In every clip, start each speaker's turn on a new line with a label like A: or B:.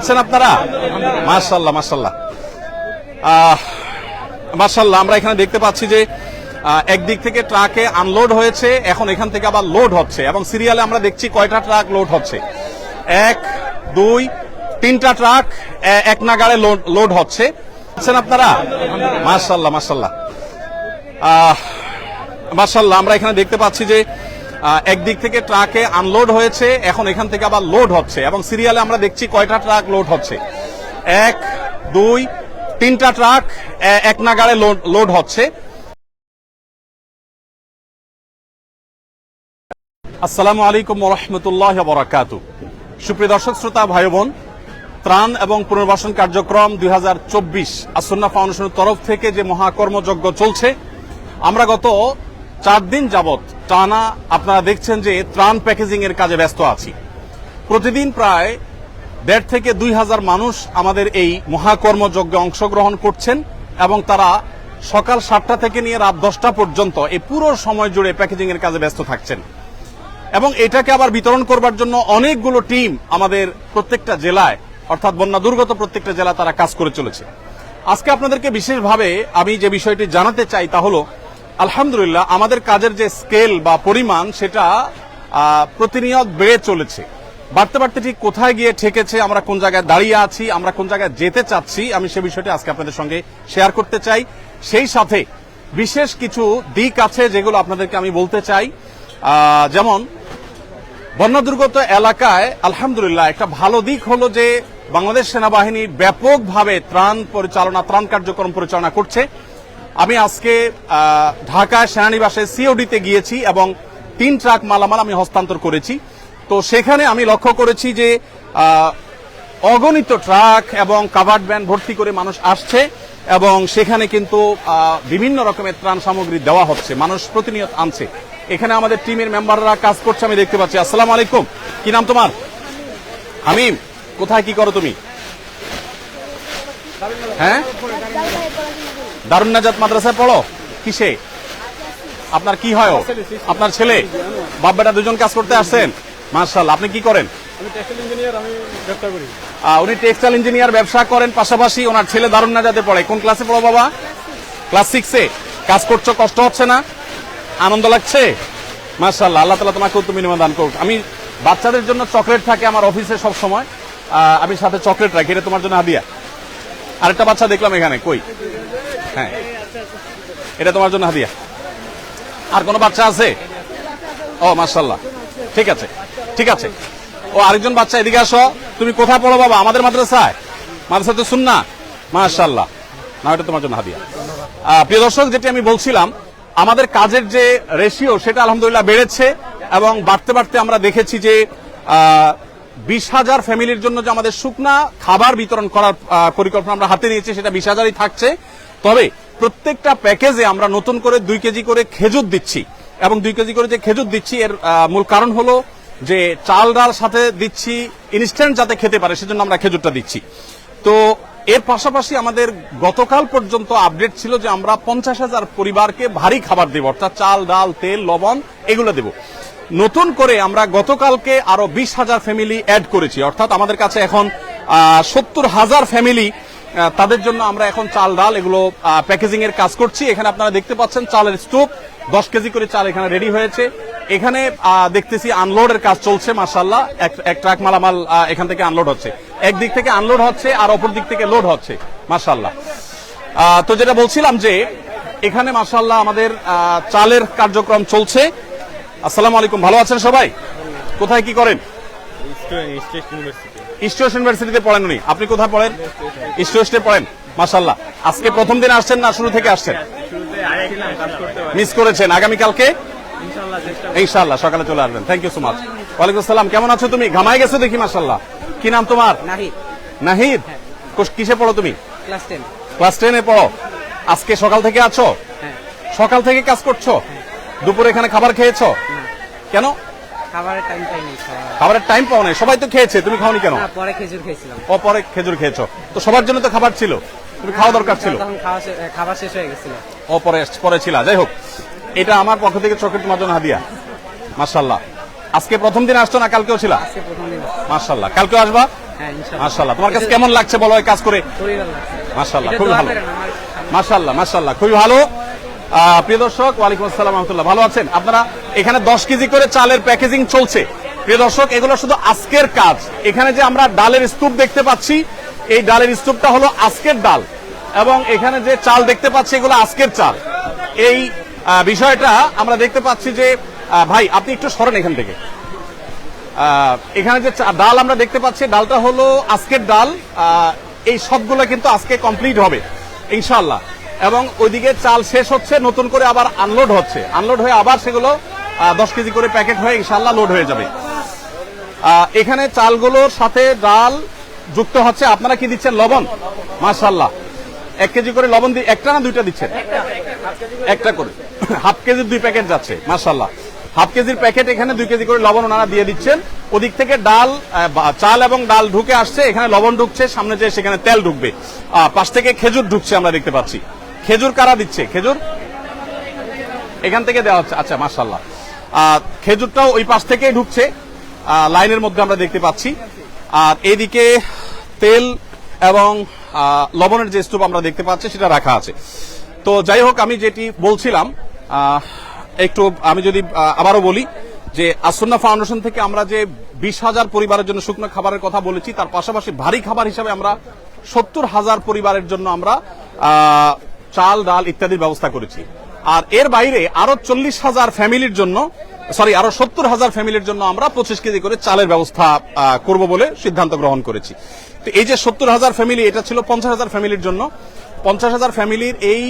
A: আছেন আপনারা? মাশাআল্লাহ মাশাআল্লাহ মাশাআল্লাহ। আমরা এখানে দেখতে পাচ্ছি যে একদিক থেকে ট্রাকে আনলোড হয়েছে, এখন এখান থেকে আবার লোড হচ্ছে এবং সিরিয়ালে আমরা দেখছি কয়টা ট্রাক লোড হচ্ছে। 1 2 3টা ট্রাক এক নাগাড়ে লোড হচ্ছে। আছেন আপনারা? মাশাআল্লাহ মাশাআল্লাহ মাশাআল্লাহ। আমরা এখানে দেখতে পাচ্ছি যে একদিক থেকে ট্রাকে আনলোড হয়েছে, এখন এখান থেকে আবার লোড হচ্ছে এবং সিরিয়ালে আমরা দেখছি কয়টা ট্রাক লোড হচ্ছে। 1 2 3টা ট্রাক এক নাগাড়ে লোড হচ্ছে। আসসালামু আলাইকুম ওয়া রাহমাতুল্লাহি ওয়া বারাকাতুহু। সুপ্রিয় দর্শক শ্রোতা ভাই বোন, ত্রাণ এবং পুনর্বাসন কার্যক্রম 2024 আসুন্নাহ ফাউন্ডেশনের তরফ থেকে যে মহাকর্মযজ্ঞ চলছে, আমরা গত 4 দিন যাবত টানা আপনারা দেখছেন যে ত্রাণ প্যাকেজিং এর কাজে ব্যস্ত আছি। প্রতিদিন প্রায় 1.5 থেকে 2,000 মানুষ আমাদের এই মহাকর্মযজ্ঞে অংশগ্রহণ করছেন এবং তারা সকাল 7টা থেকে নিয়ে রাত 10টা পর্যন্ত এই পুরো সময় জুড়ে প্যাকেজিং এর কাজে ব্যস্ত থাকছেন এবং এটাকে আবার বিতরণ করবার জন্য অনেকগুলো টিম আমাদের প্রত্যেকটা জেলায়, অর্থাৎ বন্যা দুর্গত প্রত্যেকটা জেলা তারা কাজ করে চলেছে। আজকে আপনাদেরকে বিশেষভাবে আমি যে বিষয়টি জানাতে চাই তা হলো, আলহামদুলিল্লাহ আমাদের কাজের যে স্কেল বা পরিমাণ সেটা প্রতিনিয়ত বেড়ে চলেছে। বাড়তে বাড়তে ঠিক কোথায় গিয়ে ঠেকেছে, আমরা কোন জায়গায় দাঁড়িয়ে আছি, আমরা কোন জায়গায় যেতে চাচ্ছি, আমি সে বিষয়টি আজকে আপনাদের সঙ্গে শেয়ার করতে চাই। সেই সাথে বিশেষ কিছু দিক আছে যেগুলো আপনাদেরকে আমি বলতে চাই। যেমন বন্যা দুর্গত এলাকায় আলহামদুলিল্লাহ একটা ভালো দিক হলো যে বাংলাদেশ সেনাবাহিনী ব্যাপকভাবে ত্রাণ কার্যক্রম পরিচালনা করছে। আমি আজকে ঢাকা সেনানিবাসে সিওডিতে গিয়েছি এবং 3 ট্রাক মালামাল আমি হস্তান্তর করেছি। তো সেখানে আমি লক্ষ্য করেছি যে অগণিত ট্রাক এবং কাভার্ড ভ্যান ভর্তি করে মানুষ আসছে এবং সেখানে কিন্তু বিভিন্ন রকমের ত্রাণ সামগ্রী দেওয়া হচ্ছে, মানুষ প্রতিনিয়ত আনছে। এখানে আমাদের টিমের মেম্বাররা কাজ করছে, আমি দেখতে পাচ্ছি। আসসালামু আলাইকুম, কি নাম তোমার? হামিম, কোথায় কি করো তুমি? হ্যাঁ, দারুন নাজাত মাদ্রাসায় পড়ো। কিসে? আপনার কি হয়? আপনার ছেলে? বাপ বেটা দুজন কাজ করতে আসছেন? মাশাআল্লাহ। আপনি কি করেন? উনি টেক্সটাইল ইঞ্জিনিয়ার ব্যবসা করেন, পাশাপাশি ওনার ছেলে দারুন নাজাতে পড়ে। কোন ক্লাসে পড়ো বাবা? ক্লাস 6-এ। কাজ করছো, কষ্ট হচ্ছে না? আনন্দ লাগছে? মাশাআল্লাহ, আল্লাহ তাআলা তোমাকে উত্তম বিনিময় দান করুক। আমি বাচ্চাদের জন্য চকলেট থাকে আমার অফিসে সব সময়, আমি সাথে চকলেট রাখি, এটা তোমার জন্য হাদিয়া। আরেকটা বাচ্চা দেখলাম এখানে, কই? হ্যাঁ, এটা তোমার জন্য হাদিয়া। আর কোন বাচ্চা আছে? ও মাশাআল্লাহ, ঠিক আছে ঠিক আছে। ও আরেকজন বাচ্চা, এদিকে আসো। তুমি কোথায় পড়ো বাবা? আমাদের মাদ্রাসায়? মাদ্রাসাতে সুন্নাহ? মাশাআল্লাহ, না এটা তোমার জন্য হাদিয়া। প্রিয় দর্শক, যেটি আমি বলছিলাম, আমাদের কাজের যে রেশিও সেটা আলহামদুলিল্লাহ বেড়েছে এবং বাড়তে বাড়তে আমরা দেখেছি যে 20,000 ফ্যামিলির জন্য যে আমাদের শুকনা খাবার বিতরণ করার পরিকল্পনা আমরা হাতে নিয়েছি, সেটা 20,000ই থাকছে। তবে প্রত্যেকটা প্যাকেজে আমরা নতুন করে 2 কেজি করে খেজুর দিচ্ছি এবং 2 কেজি করে যে খেজুর দিচ্ছি এর মূল কারণ হলো যে চাল ডাল সাথে দিচ্ছি ইনস্ট্যান্ট যাতে খেতে পারে, সেজন্য আমরা খেজুরটা দিচ্ছি। তো এর পাশাপাশি আমাদের গতকাল পর্যন্ত আপডেট ছিল যে আমরা 50,000 পরিবারকে ভারী খাবার দেব, অর্থাৎ চাল ডাল তেল লবণ এগুলো দেব। নতুন করে আমরা গতকালকে আরো 20,000 ফ্যামিলি অ্যাড করেছি, অর্থাৎ আমাদের কাছে এখন 70,000 ফ্যামিলি, তাদের জন্য আমরা এখন চাল ডাল এগুলো প্যাকেজিং এর কাজ করছি। এখানে আপনারা দেখতে পাচ্ছেন চালের স্তূপ, 10 কেজি করে চাল এখানে রেডি হয়েছে। এখানে দেখতেছি আনলোডের কাজ চলছে। মাশাআল্লাহ, এক ট্রাক মালামাল এখান থেকে আনলোড হচ্ছে, একদিক থেকে আনলোড হচ্ছে আর অপর দিক থেকে লোড হচ্ছে। মাশাআল্লাহ। তো যেটা বলছিলাম যে এখানে মাশাআল্লাহ আমাদের চালের কার্যক্রম চলছে। আসসালামু আলাইকুম, ভালো আছেন সবাই? কোথায় কি করেন? ইস্ট ইউনিভার্সিটিতে পড়েন উনি। আপনি কোথায় পড়েন? ইস্ট ওয়েস্টে পড়েন। মাশাআল্লাহ। আজকে প্রথম দিন আসছেন না শুরু থেকে আসছেন? মিস করেছেন, আগামীকালকে ইনশাআল্লাহ সকালে চলে আসবেন। Thank you so much. ওয়ালাইকুম আসসালাম, কেমন আছো তুমি? ঘামাই গেছো দেখি। মাশাআল্লাহ। কি নাম তোমার? নাহিদ। নাহিদ, কিসে পড়ো তুমি? ক্লাস 10। ক্লাস 10-এ পড়ো। আজকে সকাল থেকে আছো? সকাল থেকে কাজ করছো? দুপুরে এখানে খাবার খেয়েছো? কেন? খাবারের টাইম পাও নাই? সবাই তো খেয়েছে, তুমি খাওনি কেন? পরে খেজুর খেয়েছিলাম। ও, পরে খেজুর খেয়েছো। তো সবার জন্য তো খাবার ছিল, তুমি খাওয়া দরকার ছিল। খাবার শেষ হয়ে গেছিল। ও, পরে ছিল। যাই হোক, এটা আমার পক্ষ থেকে চকলেট তোমার জন্য হাদিয়া। মাশাআল্লাহ। আজকে প্রথম দিন আসছো না কালকেও ছিল? মাশাআল্লাহ। কালকেও আসবা?
B: হ্যাঁ ইনশাআল্লাহ।
A: মাশাআল্লাহ, তোমার কাছে কেমন লাগছে বলো এই কাজ করে? মাশাআল্লাহ, খুবই ভালো। মাশাআল্লাহ মাশাআল্লাহ, খুবই ভালো। প্রিয় দর্শক, ওয়ালাইকুম আসসালাম রহমতুল্লাহ, ভালো আছেন আপনারা? এখানে 10 কেজি করে চালের প্যাকেজিং চলছে। প্রিয় দর্শক, এগুলো শুধু আজকের কাজ। এখানে যে আমরা ডালের স্তূপ দেখতে পাচ্ছি, এই ডালের স্তূপটা হলো আজকের ডাল, এবং এখানে যে চাল দেখতে পাচ্ছি এগুলো আজকের চাল। এই বিষয়টা আমরা দেখতে পাচ্ছি যে ভাই আপনি একটু সরেন এখান থেকে। এখানে যে ডাল আমরা দেখতে পাচ্ছি, ডালটা হলো আজকের ডাল। এই সবগুলো কিন্তু আজকে কমপ্লিট হবে ইনশাআল্লাহ, এবং ওইদিকে চাল শেষ হচ্ছে, নতুন করে আবার আনলোড হচ্ছে। আনলোড হয়ে আবার সেগুলো 10 কেজি করে প্যাকেট হয়ে ইনশাআল্লাহ লোড হয়ে যাবে। এখানে চালগুলোর সাথে ডাল যুক্ত হচ্ছে। আপনারা কি দিচ্ছেন? লবণ। মাশাআল্লাহ, 1 কেজি করে লবণ একটা না দুইটা দিচ্ছেন? একটা করে, হাফ কেজির 2 প্যাকেট যাচ্ছে। মাশাআল্লাহ, হাফ কেজির প্যাকেট এখানে 2 কেজি করে লবণ ওনারা দিয়ে দিচ্ছেন। ওদিক থেকে ডাল, চাল এবং ডাল ঢুকে আসছে, এখানে লবণ ঢুকছে, সামনে যে সেখানে তেল ঢুকবে। পাশ থেকে খেজুর ঢুকছে, আমরা দেখতে পাচ্ছি। খেজুর কারা দিচ্ছে? খেজুর এখান থেকে দেওয়া হচ্ছে। আচ্ছা মাশাআল্লাহ, খেজুরটাও ওই পাশ থেকেই ঢুকছে, লাইনের মধ্যে আমরা দেখতে পাচ্ছি। আর এদিকে তেল এবং লবণের যে স্তূপ আমরা দেখতে পাচ্ছি সেটা রাখা আছে। তো যাই হোক, আমি যেটি বলছিলাম, একটু আমি যদি আবারও বলি যে আসুন্নাহ ফাউন্ডেশন থেকে আমরা যে 20,000 পরিবারের জন্য শুকনো খাবারের কথা বলেছি, তার পাশাপাশি ভারী খাবার হিসাবে আমরা 70,000 পরিবারের জন্য আমরা চাল, ডাল ইত্যাদির ব্যবস্থা করেছি। আর এর বাইরে আরো 40,000 ফ্যামিলির জন্য, আরো 70,000 ফ্যামিলির জন্য আমরা 25 কেজি করে চালের ব্যবস্থা করব বলে সিদ্ধান্ত গ্রহণ করেছি। তো এই যে 70,000 ফ্যামিলি, এটা ছিল 50,000 ফ্যামিলির জন্য। 50,000 ফ্যামিলির এই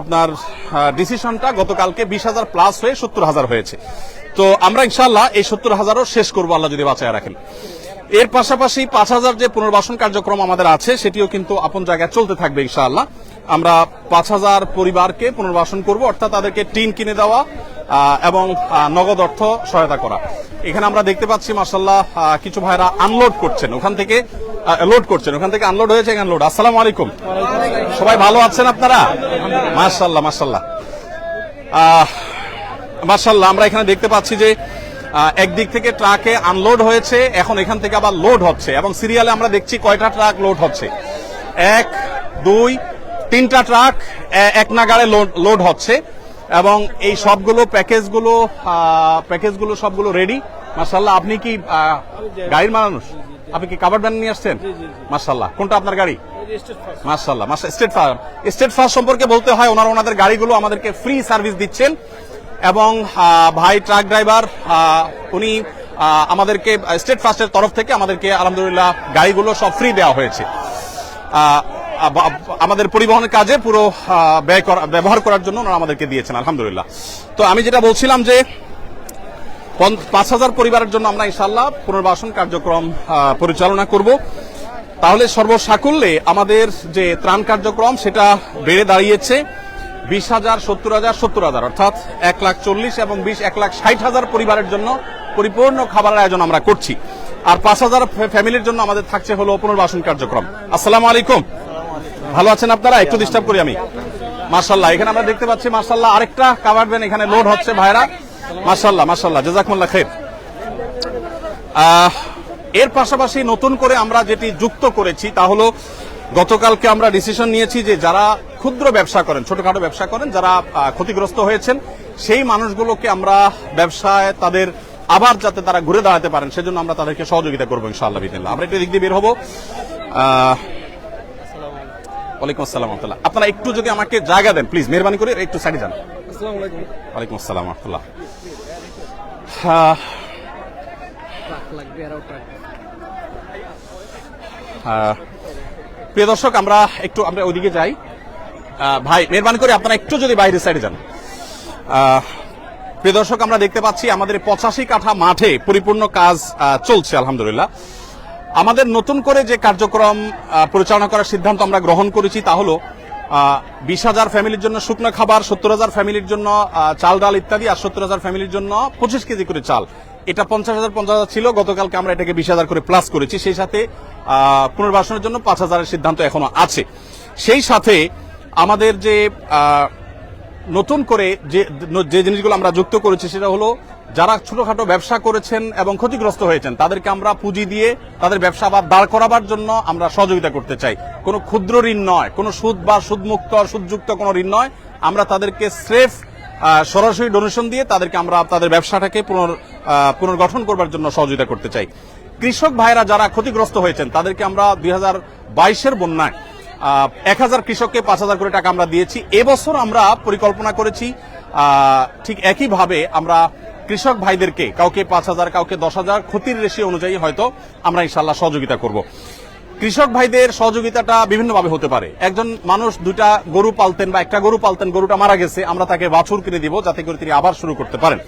A: আপনার ডিসিশনটা গতকালকে 20,000 প্লাস হয়ে 70,000 হয়েছে। তো আমরা ইনশাআল্লাহ এই 70,000ও শেষ করবো, আল্লাহ যদি বাঁচায় রাখেন। এর পাশাপাশি 5,000 যে পুনর্বাসন কার্যক্রম আমাদের আছে, সেটিও কিন্তু আপন জায়গায় চলতে থাকবে ইনশাআল্লাহ। আমরা 5,000 পরিবারকে পুনর্বাসন করব, অর্থাৎ তাদেরকে টিন কিনে দেওয়া এবং নগদ অর্থ সহায়তা করা। এখানে আমরা দেখতে পাচ্ছি মাশাআল্লাহ কিছু ভাইরা আনলোড করছেন, ওখান থেকে লোড করছেন, ওখান থেকে আনলোড হয়েছে, এখানে লোড। আসসালামু আলাইকুম, সবাই ভালো আছেন আপনারা? মাশাআল্লাহ মাশাআল্লাহ মাশাআল্লাহ, আমরা এখানে দেখতে পাচ্ছি যে একদিক থেকে ট্রাকে আনলোড হয়েছে, এখন এখান থেকে আবার লোড হচ্ছে, এবং সিরিয়ালে আমরা দেখছি কয়টা ট্রাক লোড হচ্ছে। 1, 2, 3টা ট্রাক এক নাগাড়ে লোড হচ্ছে, এবং এই সবগুলো প্যাকেজগুলো সবগুলো রেডি। মাশাআল্লাহ, আপনি কি গাড়ির মানুষ? আপনি কি কাভার্ড ভ্যান নিয়ে আসছেন? মাশাআল্লাহ, কোনটা আপনার গাড়ি? মাশাআল্লাহ স্টেট ফার্স্ট সম্পর্কে বলতে হয়, ওনাদের গাড়িগুলো আমাদেরকে ফ্রি সার্ভিস দিচ্ছেন, এবং ভাই ট্রাক ড্রাইভার উনি আমাদেরকে স্টেট ফার্স্টের তরফ থেকে আমাদেরকে আলহামদুলিল্লাহ গাড়িগুলো সব ফ্রি দেওয়া হয়েছে। আমাদের পরিবহনের কাজে পুরো ব্যবহার করার জন্য ওনারা আমাদেরকে দিয়েছেন আলহামদুলিল্লাহ। তো আমি যেটা বলছিলাম যে 5,000 পরিবারের জন্য আমরা ইনশাআল্লাহ পুনর্বাসন কার্যক্রম পরিচালনা করব। তাহলে সর্বসাকুল্যে আমাদের যে ত্রাণ কার্যক্রম সেটা বেড়ে দাঁড়িয়েছে 20,000, 70,000, 70,000, অর্থাৎ 1,40,000 এবং 1,60,000 পরিবারের জন্য পরিপূর্ণ খাবারের আয়োজন আমরা করছি। আর 5,000 ফ্যামিলির জন্য আমাদের থাকছে হলো পুনর্বাসন কার্যক্রম। আসসালামু আলাইকুম, ভালো আছেন আপনারা? একটু ডিস্টার্ব করি আমি। মাশাআল্লাহ, এখানে আমরা দেখতে পাচ্ছি মাশাআল্লাহ আরেকটা কাভার্ড ভ্যান এখানে লোড হচ্ছে ভাইরা। মাশাআল্লাহ মাশাআল্লাহ, জাযাকুমুল্লাহ খাইর। এর পাশাপাশি নতুন করে আমরা যেটি যুক্ত করেছি তা হলো, গতকালকে আমরা ডিসিশন নিয়েছি যে যারা ক্ষুদ্র ব্যবসা করেন, ছোটখাটো ব্যবসা করেন, যারা ক্ষতিগ্রস্ত হয়েছেন, সেই মানুষগুলোকে আমরা ব্যবসায় তাদের আবার যাতে তারা ঘুরে দাঁড়াতে পারেন সেজন্য আমরা তাদেরকে সহযোগিতা করবো ইনশাআল্লাহ বিদিনিল্লাহ। আমরা একটু দিক দিয়ে বের হবো। ওয়ালাইকুম আসসালাম রাহমাতুল্লাহ, আপনারা একটু যদি আমাকে জায়গা দেন প্লিজ, মেহরবানি করে একটু সাইডে যান। আসসালামু আলাইকুম। ওয়ালাইকুম আসসালাম রাহমাতুল্লাহ। প্রিয় দর্শক, আমরা ওইদিকে যাই। ভাই মেহরবানি করে আপনারা একটু যদি বাইরের সাইডে যান। প্রিয় দর্শক, আমরা দেখতে পাচ্ছি আমাদের 85 কাঠা মাঠে পরিপূর্ণ কাজ চলছে আলহামদুলিল্লাহ। আমাদের নতুন করে যে কার্যক্রম পরিচালনা করার সিদ্ধান্ত আমরা গ্রহণ করেছি তা হলো 20,000 ফ্যামিলির জন্য শুকনো খাবার, 70,000 ফ্যামিলির জন্য চাল ডাল ইত্যাদি, আর 70,000 ফ্যামিলির জন্য 25 কেজি করে চাল। এটা 50,000 ছিল, গতকালকে আমরা এটাকে 20,000 করে প্লাস করেছি। সেই সাথে পুনর্বাসনের জন্য 5,000-এর সিদ্ধান্ত এখনো আছে। সেই সাথে আমাদের যে নতুন করে যে জিনিসগুলো আমরা যুক্ত করেছি সেটা হলো যারা ছোটখাটো ব্যবসা করেছেন এবং ক্ষতিগ্রস্ত হয়েছেন তাদেরকে আমরা পুঁজি দিয়ে তাদের ব্যবসা আবার দাঁড় করাবার জন্য আমরা সহযোগিতা করতে চাই। কোনো ক্ষুদ্র ঋণ নয়, কোনো সুদ বা সুদমুক্ত সুদযুক্ত কোনো ঋণ নয়। আমরা তাদেরকে স্রেফ সরাসরি ডোনেশন দিয়ে তাদেরকে আমরা তাদের ব্যবসাটাকে পুনর্গঠন করবার জন্য সহযোগিতা করতে চাই। কৃষক ভাইরা যারা ক্ষতিগ্রস্ত হয়েছেন তাদেরকে আমরা 2022-এর বন্যায় 1000 কৃষককে 5000 করে টাকা আমরা দিয়েছি। এবছর আমরা পরিকল্পনা করেছি ঠিক একইভাবে আমরা কৃষক ভাইদেরকে কাউকে 5000 কাউকে 10,000 ক্ষতির রেশিও অনুযায়ী হয়তো আমরা ইনশাআল্লাহ সহযোগিতা করব। কৃষক ভাইদের সহযোগিতাটা বিভিন্নভাবে হতে পারে। একজন মানুষ 2টা গরু পালতেন বা একটা গরু পালতেন, গরুটা মারা গেছে, আমরা তাকে বাছুর কিনে দিব যাতে করে তিনি আবার শুরু করতে পারেন।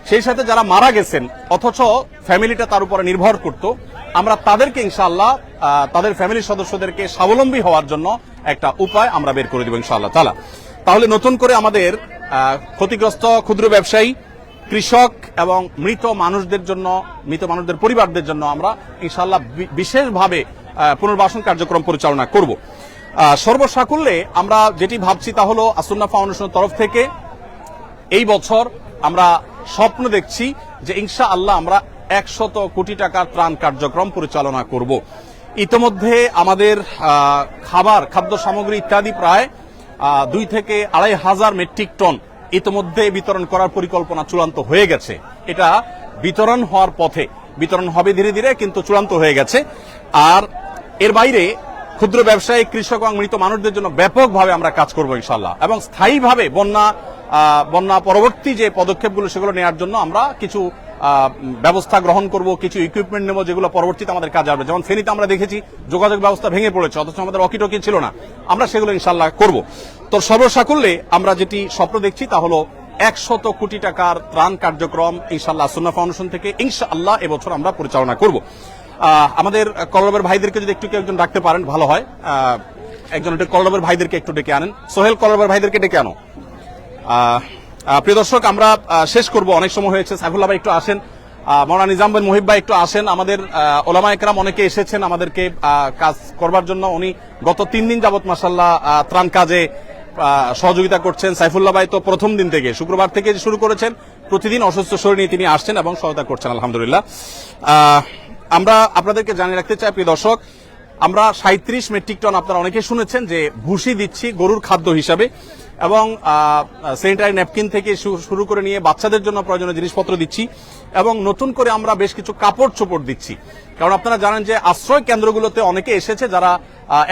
A: সেই সাথে যারা মারা গেছেন অথচ ফ্যামিলিটা তার উপরে নির্ভর করত, আমরা তাদেরকে ইনশাআল্লাহ তাদের ফ্যামিলির সদস্যদেরকে স্বাবলম্বী হওয়ার জন্য একটা উপায় আমরা বের করে দেব ইনশাআল্লাহ তাআলা। তাহলে নতুন করে আমাদের ক্ষতিগ্রস্ত ক্ষুদ্র ব্যবসায়ী, কৃষক এবং মৃত মানুষদের পরিবারদের জন্য আমরা ইনশাআল্লাহ বিশেষভাবে পুনর্বাসন কার্যক্রম পরিচালনা করব। সর্বসাকুল্যে আমরা যেটি ভাবছি তা হলো আসুন্নাহ ফাউন্ডেশনের তরফ থেকে এই বছর আমরা স্বপ্ন দেখছি যে ইনশাআল্লাহ আমরা 100 কোটি টাকার ত্রাণ কার্যক্রম পরিচালনা করব। ইতোমধ্যে আমাদের খাদ্য সামগ্রী ইত্যাদি প্রায় 2 থেকে 2,500 মেট্রিক টন ইতোমধ্যে বিতরণ করার পরিকল্পনা চূড়ান্ত হয়ে গেছে। এটা বিতরণ হওয়ার পথে, বিতরণ হবে ধীরে ধীরে, কিন্তু চূড়ান্ত হয়ে গেছে। আর এর বাইরে ক্ষুদ্র ব্যবসায়ী, কৃষক এবং মৃত মানুষদের জন্য ব্যাপকভাবে আমরা কাজ করব ইনশাআল্লাহ, এবং স্থায়ীভাবে বন্যা পরবর্তী যে পদক্ষেপগুলো সেগুলো নেওয়ার জন্য আমরা কিছু ব্যবস্থা গ্রহণ করব, কিছু ইকুইপমেন্ট নেব যেগুলো পরবর্তীতে আমাদের কাজে আসবে। যেমন ফেনীতে আমরা দেখেছি যোগাযোগ ব্যবস্থা ভেঙে পড়েছে, অথচ আমাদের অকিটকি ছিল না, আমরা সেগুলো ইনশাআল্লাহ করব। তো সর্বসাকুল্যে আমরা যেটি স্বপ্ন দেখছি তা হলো 100 কোটি টাকার ত্রাণ কার্যক্রম ইনশাআল্লাহ আসুন্নাহ ফাউন্ডেশন থেকে ইনশাআল্লাহ এবছর আমরা পরিচালনা করব। আমাদের কলরবের ভাইদেরকে যদি একটু একজন ডাকতে পারেন ভালো হয়। একজন কলরবের ভাইদেরকে একটু ডেকে আনেন। সোহেল, কলরবের ভাইদেরকে ডেকে আনো। প্রিয় দর্শক, আমরা শেষ করব, অনেক সময় হয়েছে। সাইফুল্লাহ ভাই একটু আসেন, মাওলানা নিজাম বিন মুহিব ভাই একটু আসেন। আমাদের ওলামা একরাম অনেকে এসেছেন আমাদেরকে কাজ করবার জন্য। উনি গত 3 দিন যাবত মাশাআল্লাহ ত্রাণ কাজে সহযোগিতা করছেন। সাইফুল্লাহ ভাই তো প্রথম দিন থেকে, শুক্রবার থেকে শুরু করেছেন, প্রতিদিন অসুস্থ শরীর নিয়ে তিনি আসছেন এবং সহায়তা করছেন আলহামদুলিল্লাহ। আমরা আপনাদেরকে জানিয়ে রাখতে চাই প্রিয় দর্শক, আমরা 37 মেট্রিক টন, আপনারা অনেকে শুনেছেন যে ভুসি দিচ্ছি গরুর খাদ্য হিসাবে, এবং স্যানিটারি ন্যাপকিন থেকে শুরু করে নিয়ে বাচ্চাদের জন্য প্রয়োজনীয় জিনিসপত্র দিচ্ছি, এবং নতুন করে আমরা বেশ কিছু কাপড় চোপড় দিচ্ছি। কারণ আপনারা জানেন যে আশ্রয় কেন্দ্রগুলোতে অনেকে এসেছে যারা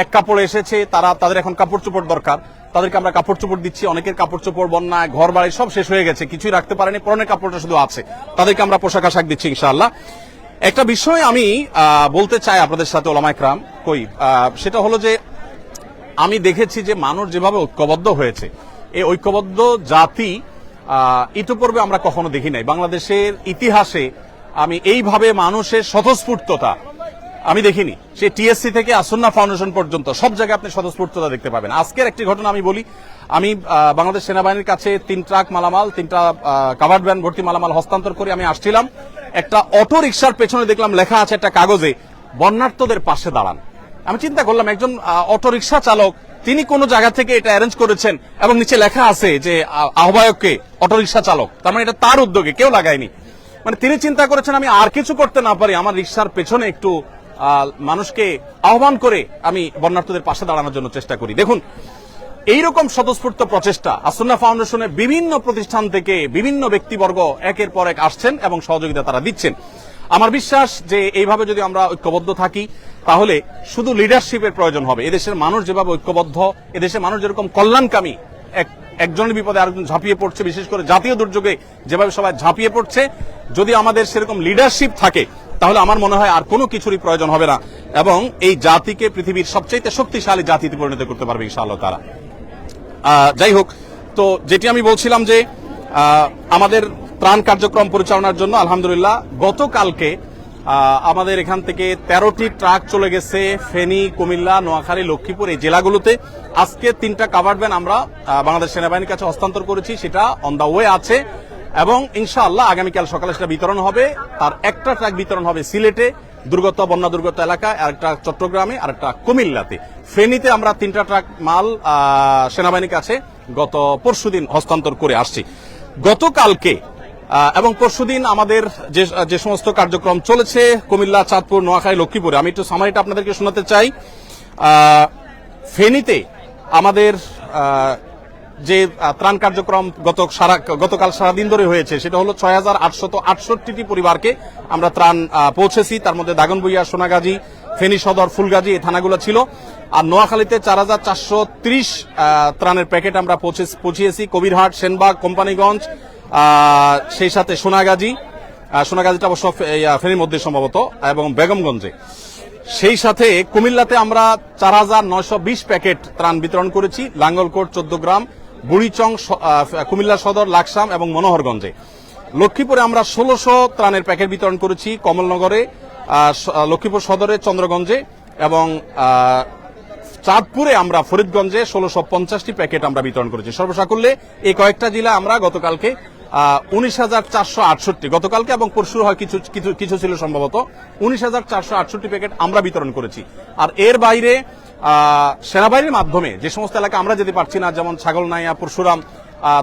A: এক কাপড়ে এসেছে, তাদের এখন কাপড় চোপড় দরকার, তাদেরকে আমরা কাপড় চোপড় দিচ্ছি। অনেকের কাপড় চোপড় বন্যায় ঘর বাড়ি সব শেষ হয়ে গেছে, কিছুই রাখতে পারেনি, পরনের কাপড়টা শুধু আছে, তাদেরকে আমরা পোশাক আশাক দিচ্ছি ইনশাআল্লাহ। একটা বিষয় আমি বলতে চাই আপনাদের সাথে ওলামা একরাম, সেটা হলো যে আমি দেখেছি যে মানুষ যেভাবে ঐক্যবদ্ধ হয়েছে, এই ঐক্যবদ্ধ জাতি ইতিপূর্বে আমরা কখনো দেখি নাই। বাংলাদেশের ইতিহাসে আমি এইভাবে মানুষের স্বতঃস্ফূর্ততা আমি দেখিনি। সে টিএসসি থেকে আসুন্নাহ ফাউন্ডেশন পর্যন্ত সব জায়গায় আপনি স্বতঃস্ফূর্ততা দেখতে পাবেন। আজকের একটি ঘটনা আমি বলি। আমি বাংলাদেশ সেনাবাহিনীর কাছে 3 ট্রাক মালামাল, 3টা কাভার্ড ভ্যান ভর্তি মালামাল হস্তান্তর করে আমি আসছিলাম। একটা অটো রিকশার পেছনে দেখলাম লেখা আছে একটা কাগজে, বন্যার্তদের পাশে দাঁড়ান। আমি চিন্তা করলাম একজন অটো রিকশা চালক, তিনি কোন জায়গা থেকে এটা অ্যারেঞ্জ করেছেন এবং নিচে লেখা আছে যে আহ্বায়ককে অটো রিকশা চালক, তার মানে এটা তার উদ্যোগে, কেউ লাগায়নি। মানে তিনি চিন্তা করেছেন আমি আর কিছু করতে না পারি, আমার রিকশার পেছনে একটু মানুষকে আহ্বান করে আমি বন্যার্তদের পাশে দাঁড়ানোর জন্য চেষ্টা করি। দেখুন, এইরকম স্বতঃস্ফূর্ত প্রচেষ্টা আসুন্নাহ ফাউন্ডেশনের বিভিন্ন প্রতিষ্ঠান থেকে বিভিন্ন ব্যক্তিবর্গ একের পর এক আসছেন এবং সহযোগিতা তারা দিচ্ছেন। আমার বিশ্বাস যে এইভাবে যদি আমরা ঐক্যবদ্ধ থাকি তাহলে শুধু লিডারশিপের প্রয়োজন হবে। এদেশের মানুষ যেভাবে ঐক্যবদ্ধ, এদেশের মানুষ যেরকম কল্যাণকামী, একজনের বিপদে আরেকজন ঝাঁপিয়ে পড়ছে, বিশেষ করে জাতীয় দুর্যোগে যেভাবে সবাই ঝাঁপিয়ে পড়ছে, যদি আমাদের সেরকম লিডারশিপ থাকে তাহলে আমার মনে হয় আর কোনো কিছুরই প্রয়োজন হবে না, এবং এই জাতিকে পৃথিবীর সবচেয়ে শক্তিশালী জাতিতে পরিণত করতে পারবে ইনশাআল্লাহ তাআলা। যাই হোক, তো যেটি আমি বলছিলাম যে আমাদের ত্রাণ কার্যক্রম পরিচালনার জন্য আলহামদুলিল্লাহ গতকালকে আমাদের এখান থেকে 13টি ট্রাক চলে গেছে ফেনী, কুমিল্লা, নোয়াখালী, লক্ষ্মীপুর এই জেলাগুলোতে। আজকে 3টা কাভার্ড ভ্যান আমরা বাংলাদেশ সেনাবাহিনীর কাছে হস্তান্তর করেছি, সেটা অন দা ওয়ে আছে, এবং ইনশাআল্লাহ আগামীকাল সকালে সেটা বিতরণ হবে। তার একটা ট্রাক বিতরণ হবে সিলেটে বন্যা দুর্গত এলাকায়, আর একটা চট্টগ্রামে, আর একটা কুমিল্লাতে। ফেনীতে আমরা 3টা ট্রাক মাল সেনাবাহিনীর কাছে গত পরশুদিন হস্তান্তর করে আসছি। গতকালকে এবং পরশুদিন আমাদের যে সমস্ত কার্যক্রম চলেছে কুমিল্লা, চাঁদপুর, নোয়াখালী, লক্ষ্মীপুরে, আমি একটু সামারিটা আপনাদেরকে শোনাতে চাই। ফেনীতে আমাদের যে ত্রাণ কার্যক্রম গতকাল সারাদিন ধরে হয়েছে সেটা হলো ৬,৮৬৮টি পরিবারকে আমরা ত্রাণ পৌঁছেছি। তার মধ্যে দাগনভূঞা, সোনাগাজী, ফেনী সদর, ফুলগাজী এই থানাগুলো ছিল। আর নোয়াখালীতে ৪,৪৩০ ত্রাণের প্যাকেট আমরা পৌঁছিয়েছি কবিরহাট, সেনবাগ, কোম্পানিগঞ্জ, সেই সাথে সোনাগাজীটা অবশ্য ফেনীর মধ্যে সম্ভবত, এবং বেগমগঞ্জে। সেই সাথে কুমিল্লাতে আমরা ৪,৯২০ প্যাকেট ত্রাণ বিতরণ করেছি লাঙ্গলকোট, ১৪ গ্রাম, বুড়িচং, কুমিল্লা সদর, লাকসাম এবং মনোহরগঞ্জে। লক্ষ্মীপুরে আমরা ১৬০০ ত্রাণের প্যাকেট বিতরণ করেছি কমলনগরে, লক্ষ্মীপুর সদরে, চন্দ্রগঞ্জে এবং চাঁদপুরে আমরা ফরিদগঞ্জে ১৬৫০টি প্যাকেট আমরা বিতরণ করেছি। সর্বসাকুল্যে এই কয়েকটা জেলা আমরা গতকালকে ১৯,৪৬৮ গতকালকে এবং পরশু হয় কিছু ছিল সম্ভবত ১৯,৪৬৮ প্যাকেট আমরা বিতরণ করেছি। আর এর বাইরে সেনাবাহিনীর মাধ্যমে যে সমস্ত এলাকা আমরা যেতে পারছি না, যেমন ছাগলনাইয়া, পরশুরাম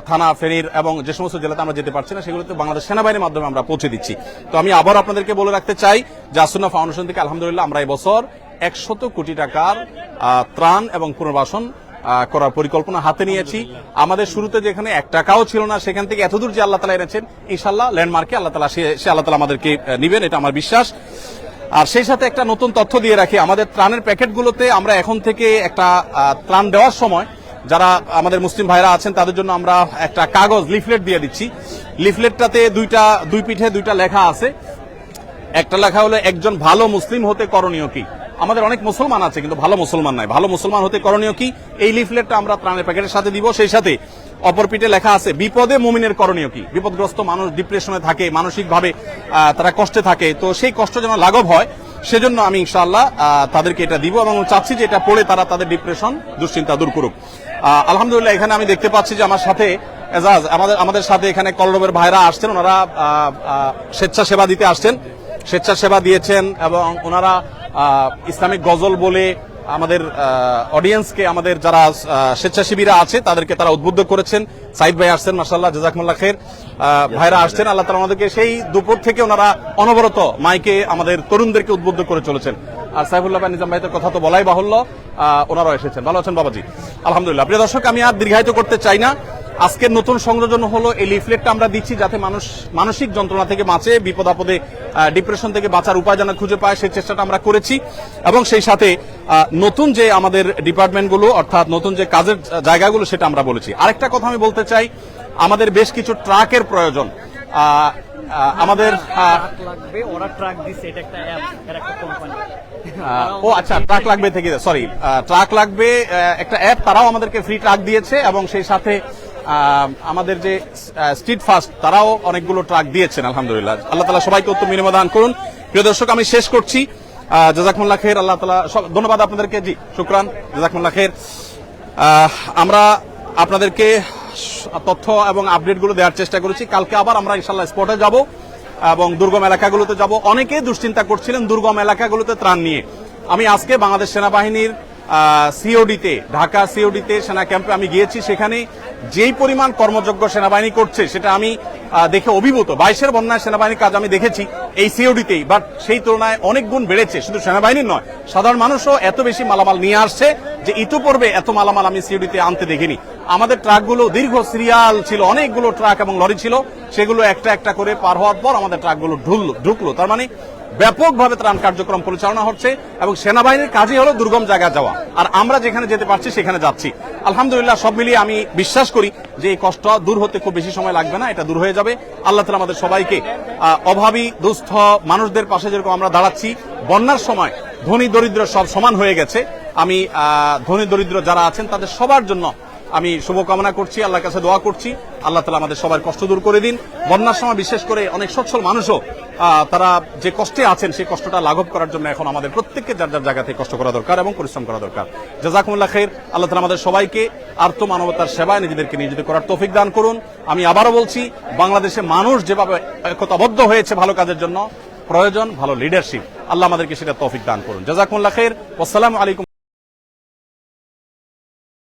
A: থানা, ফেনীর এবং যে সমস্ত জেলাতে আমরা যেতে পারছি না, সেগুলোতে বাংলাদেশ সেনাবাহিনীর মাধ্যমে আমরা পৌঁছে দিচ্ছি। তো আমি আবার আপনাদেরকে বলে রাখতে চাই যে আসুন্নাহ ফাউন্ডেশন থেকে আলহামদুলিল্লাহ আমরা এবছর ১০০ কোটি টাকার ত্রাণ এবং পুনর্বাসন করার পরিকল্পনা হাতে নিয়েছি। আমাদের শুরুতে যেখানে ১ টাকাও ছিল না, সেখান থেকে এতদূর যে আল্লাহ তাআলা এনেছেন, ইনশাআল্লাহ ল্যান্ডমার্কে আল্লাহ তাআলা আমাদেরকে নিবেন, এটা আমার বিশ্বাস। আর সেই সাথে একটা নতুন তথ্য দিয়ে রাখি, আমাদের ত্রাণের প্যাকেটগুলোতে আমরা এখন থেকে একটা ত্রাণ দেওয়ার সময় যারা আমাদের মুসলিম ভাইরা আছেন তাদের জন্য আমরা একটা কাগজ লিফলেট দিয়ে দিচ্ছি। লিফলেটটাতে দুই পিঠে দুইটা লেখা আছে। একটা লেখা হলো একজন ভালো মুসলিম হতে করণীয় কি। আমাদের অনেক মুসলমান আছে কিন্তু ভালো মুসলমান নাই। ভালো মুসলমান হতে করণীয় কি, এই লিফলেটটা আমরা ত্রাণের প্যাকেটের সাথে দিব। সেই সাথে অপর পিঠে লেখা আছে বিপদে মুমিনের করণীয় কি। বিপদগ্রস্ত মানুষ ডিপ্রেশনে থাকে, মানসিকভাবে তারা কষ্টে থাকে, তো সেই কষ্ট যেন লাঘব হয় সেজন্য আমি ইনশাআল্লাহ তাদেরকে এটা দিব এবং চাচ্ছি যে এটা পড়ে তারা তাদের ডিপ্রেশন, দুশ্চিন্তা দূর করুক। আলহামদুলিল্লাহ এখানে আমি দেখতে পাচ্ছি যে আমার সাথে এজাজ, আমাদের সাথে এখানে কলরবের ভাইরা আসছেন, ওনারা স্বেচ্ছাসেবা দিতে আসছেন, স্বেচ্ছাসেবা দিয়েছেন এবং ওনারা ইসলামিক গজল বলে আমাদের অডিয়েন্সকে, আমাদের যারা স্বেচ্ছাসেবীরা আছে তাদেরকে তারা উদ্বুদ্ধ করেছেন। সাইদ ভাই আসছেন, মাশাআল্লাহ, জাযাকুমুল্লাহ খাইর, ভাইরা আসছেন, আল্লাহ তাআলা আমাদেরকে সেই দুপুর থেকে ওনারা অনবরত মাইকে আমাদের তরুণদেরকে উদ্বুদ্ধ করে চলেছেন। আর সাইফুল্লাহ ভাই, নিজাম ভাইদের কথা তো বলাই বাহুল্য, ওনারাও এসেছেন। ভালো আছেন বাবাজি? আলহামদুলিল্লাহ। প্রিয় দর্শক, আমি আর দীর্ঘায়িত করতে চাই না। আজকের নতুন সংযোজন হলো এই লিফলেটটা আমরা দিচ্ছি যাতে মানুষ মানসিক যন্ত্রণা থেকে বাঁচে, বিপদ আপদে ডিপ্রেশন থেকে বাঁচার উপায় যেন খুঁজে পায়, সেই চেষ্টাটা আমরা করেছি। এবং সেই সাথে নতুন যে আমাদের ডিপার্টমেন্টগুলো অর্থাৎ নতুন যে কাজের জায়গাগুলো সেটা আমরা বলেছি। আরেকটা কথা আমি বলতে চাই, আমাদের বেশ কিছু ট্রাকের প্রয়োজন। আমাদের ও আচ্ছা, ট্রাক লাগবে থেকে, সরি, ট্রাক লাগবে একটা অ্যাপ, তারাও আমাদেরকে ফ্রি ট্রাক দিয়েছে এবং সেই সাথে আমাদের যে স্ট্রিট ফাস্ট তারাও অনেকগুলো ট্রাক দিয়েছেন। আলহামদুলিল্লাহ, আল্লাহ তাআলা সবাইকে উত্তম বিনিময় দান করুন। প্রিয় দর্শক, আমি শেষ করছি। জাযাকুমুল্লাহ খাইর, আল্লাহ তাআলা ধন্যবাদ আপনাদেরকে। জি শুকরান, জাযাকুমুল্লাহ খাইর। আমরা আপনাদেরকে তথ্য এবং আপডেটগুলো দেওয়ার চেষ্টা করেছি। কালকে আবার আমরা ইনশাআল্লাহ স্পটে যাব এবং দুর্গম এলাকাগুলোতে যাব। অনেকে দুশ্চিন্তা করছিলেন দুর্গম এলাকাগুলোতে ত্রাণ নিয়ে। আমি আজকে বাংলাদেশ সেনাবাহিনীর সিওডিতে, ঢাকা সিওডিতে সেনা ক্যাম্পে আমি গিয়েছি। সেখানে যেই পরিমাণ কর্মযোগ্য সেনাবাহিনী করছে সেটা আমি দেখে অভিভূত। 22-এর বন্যায় সেনাবাহিনীর কাজ আমি দেখেছি এই সিওডিতেই, বাট সেই তুলনায় অনেক গুণ বেড়েছে। শুধু সেনাবাহিনীর নয়, সাধারণ মানুষও এত বেশি মালামাল নিয়ে আসছে যে ইতিপূর্বে এত মালামাল আমি সিওডিতে আনতে দেখিনি। আমাদের ট্রাকগুলো দীর্ঘ সিরিয়াল ছিল, অনেকগুলো ট্রাক এবং লরি ছিল, সেগুলো একটা একটা করে পার হওয়ার পর আমাদের ট্রাকগুলো ঢুকলো। তার মানে ব্যাপকভাবে ত্রাণ কার্যক্রম পরিচালনা হচ্ছে এবং সেনাবাহিনীর কাজই হলো দুর্গম জায়গায় যাওয়া, আর আমরা যেখানে যেতে পারছি সেখানে যাচ্ছি। আলহামদুলিল্লাহ, সব মিলিয়ে আমি বিশ্বাস করি যে এই কষ্ট দূর হতে খুব বেশি সময় লাগবে না, এটা দূর হয়ে যাবে। আল্লাহ তাআলা আমাদের সবাইকে অভাবী দুস্থ মানুষদের পাশে যেরকম আমরা দাঁড়াচ্ছি, বন্যার সময় ধনী দরিদ্র সব সমান হয়ে গেছে। আমি ধনী দরিদ্র যারা আছেন তাদের সবার জন্য আমি শুভকামনা করছি, আল্লাহর কাছে দোয়া করছি আল্লাহ তাআলা আমাদের সবার কষ্ট দূর করে দিন। বন্যার সময় বিশেষ করে অনেক সচ্ছল মানুষও তারা যে কষ্টে আছেন সেই কষ্টটা লাঘব করার জন্য এখন আমাদের প্রত্যেককে যার যার জায়গা থেকে কষ্ট করা দরকার এবং পরিশ্রম করা দরকার। জাযাকুমুল্লাহ খাইর। আল্লাহ তাআলা আমাদের সবাইকে আর্ত মানবতার সেবায় নিজেদেরকে নিয়োজিত করার তৌফিক দান করুন। আমি আবারও বলছি, বাংলাদেশে মানুষ যেভাবে একতাবদ্ধ হয়েছে ভালো কাজের জন্য, প্রয়োজন ভালো লিডারশিপ। আল্লাহ আমাদেরকে সেটা তৌফিক দান করুন। জাযাকুমুল্লাহ খাইর। আসসালামু আলাইকুম।